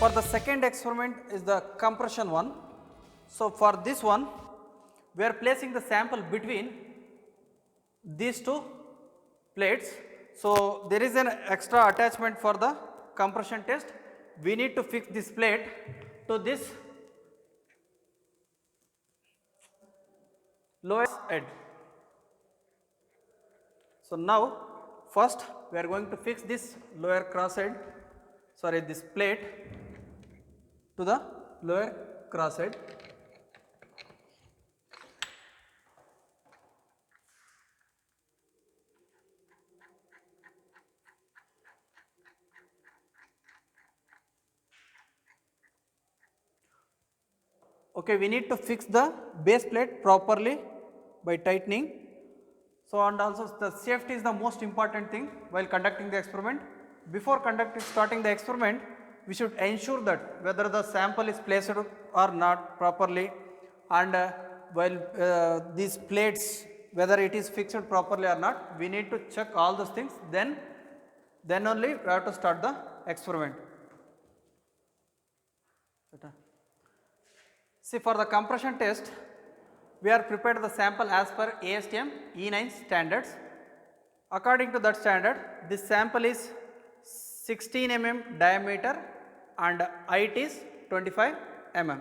For the second experiment is the compression one. So for this one, we are placing the sample between these two plates. So there is an extra attachment for the compression test. We need to fix this plate to this lowest edge. So now first we are going to fix this lower cross edge, this plate to the lower cross edge. Okay, we need to fix the base plate properly by tightening. So and also the safety is the most important thing while conducting the experiment. Before starting the experiment, we should ensure that whether the sample is placed or not properly, and while these plates, whether it is fixed properly or not, we need to check all those things. Then only we have to start the experiment. See, for the compression test, we are prepared the sample as per ASTM E9 standards. According to that standard, this sample is 16 mm diameter and height is 25 mm.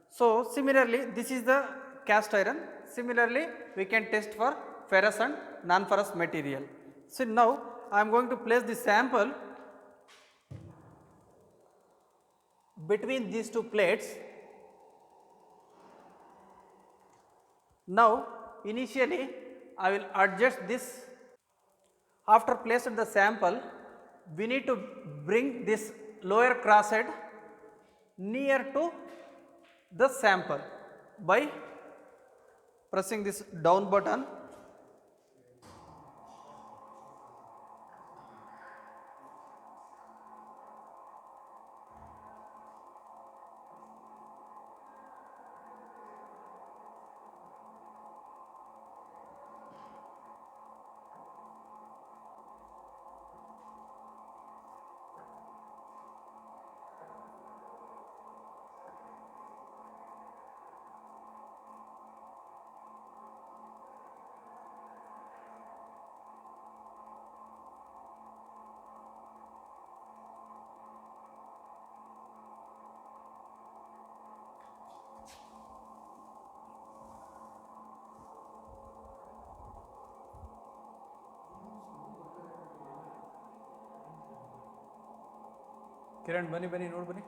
So similarly, this is the cast iron. Similarly, we can test for ferrous and non-ferrous material. So now I am going to place the sample between these two plates. Now initially I will adjust this. After placing the sample, we need to bring this lower cross head near to the sample by pressing this down button. Kiran, bani note bani.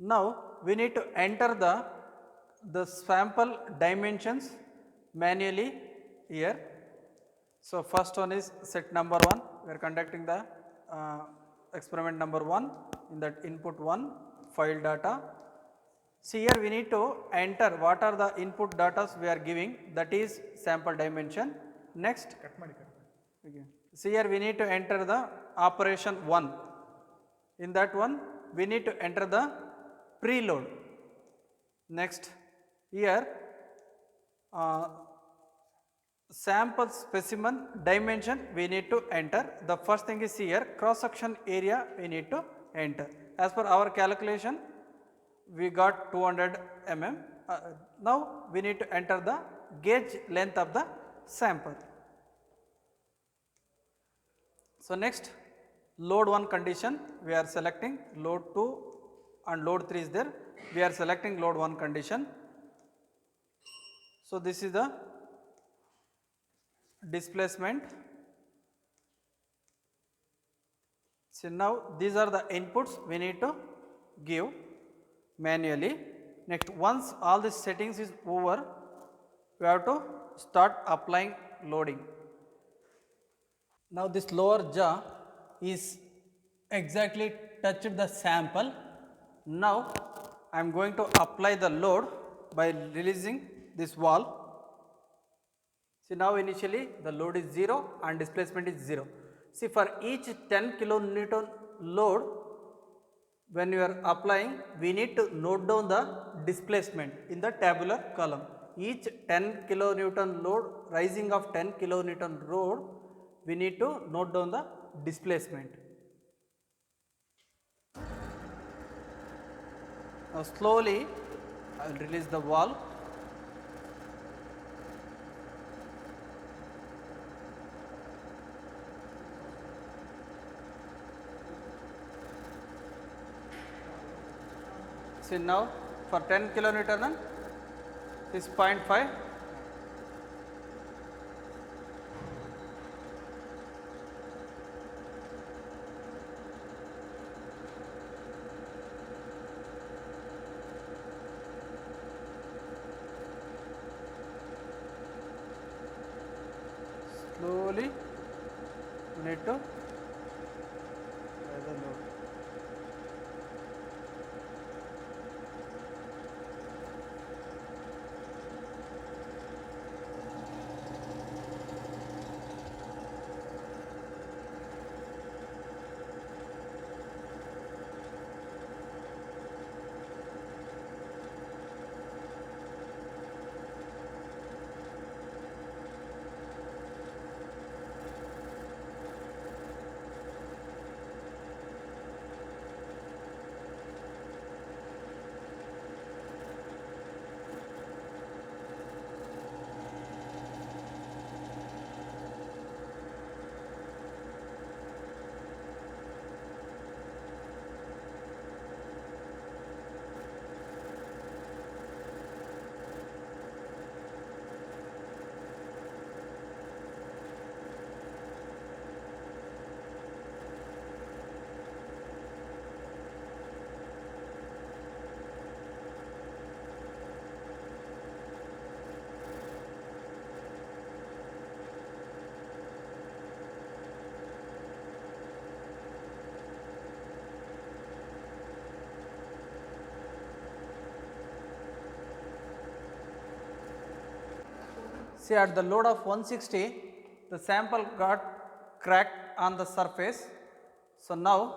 Now we need to enter the sample dimensions manually here. So first one is set number 1. We are conducting the experiment number 1 in that input 1 file data. See here we need to enter what are the input data we are giving, that is sample dimension. Next, okay. See here we need to enter the operation 1. In that one we need to enter the preload. Next, here sample specimen dimension we need to enter. The first thing is here cross section area we need to enter. As per our calculation, we got 200 mm. Now we need to enter the gauge length of the sample. So next, load 1 condition we are selecting, load 2 and load 3 is there. We are selecting load 1 condition. So this is the displacement. So now these are the inputs we need to give manually. Next, once all these settings is over, we have to start applying loading. Now this lower jaw is exactly touched the sample. Now I am going to apply the load by releasing this valve. See, now initially the load is 0 and displacement is 0. See, for each 10 kilonewton load, when you are applying, we need to note down the displacement in the tabular column. Each 10 kilonewton load, rising of 10 kilonewton load, we need to note down the displacement. Now slowly I will release the valve. See now for 10 kilonewton is 0.5. Slowly you need to raise the load. See, at the load of 160, the sample got cracked on the surface. So now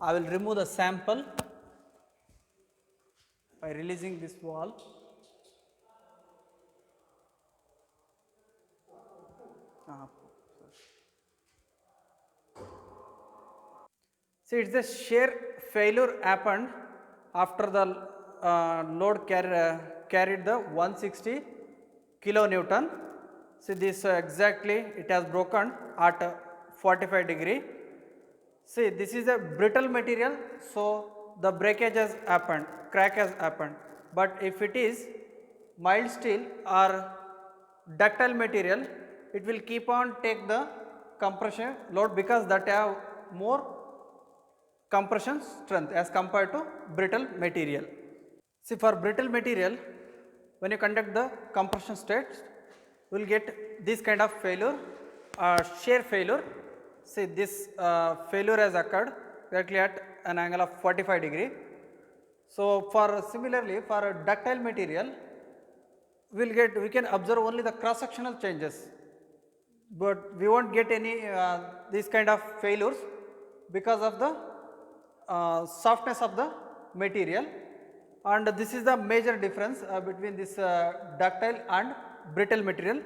I will remove the sample by releasing this valve. See, it's a shear failure happened after the load carried the 160 kilonewton. See, this exactly it has broken at 45 degree. See, this is a brittle material, so the breakage has happened, crack has happened. But if it is mild steel or ductile material, it will keep on take the compression load because that have more compression strength as compared to brittle material. See, for brittle material, when you conduct the compression state, we will get this kind of failure, shear failure. See, this failure has occurred directly at an angle of 45 degree. So, for similarly for a ductile material, we can observe only the cross sectional changes, but we won't get any these kind of failures because of the softness of the material, and this is the major difference between this ductile and brittle material.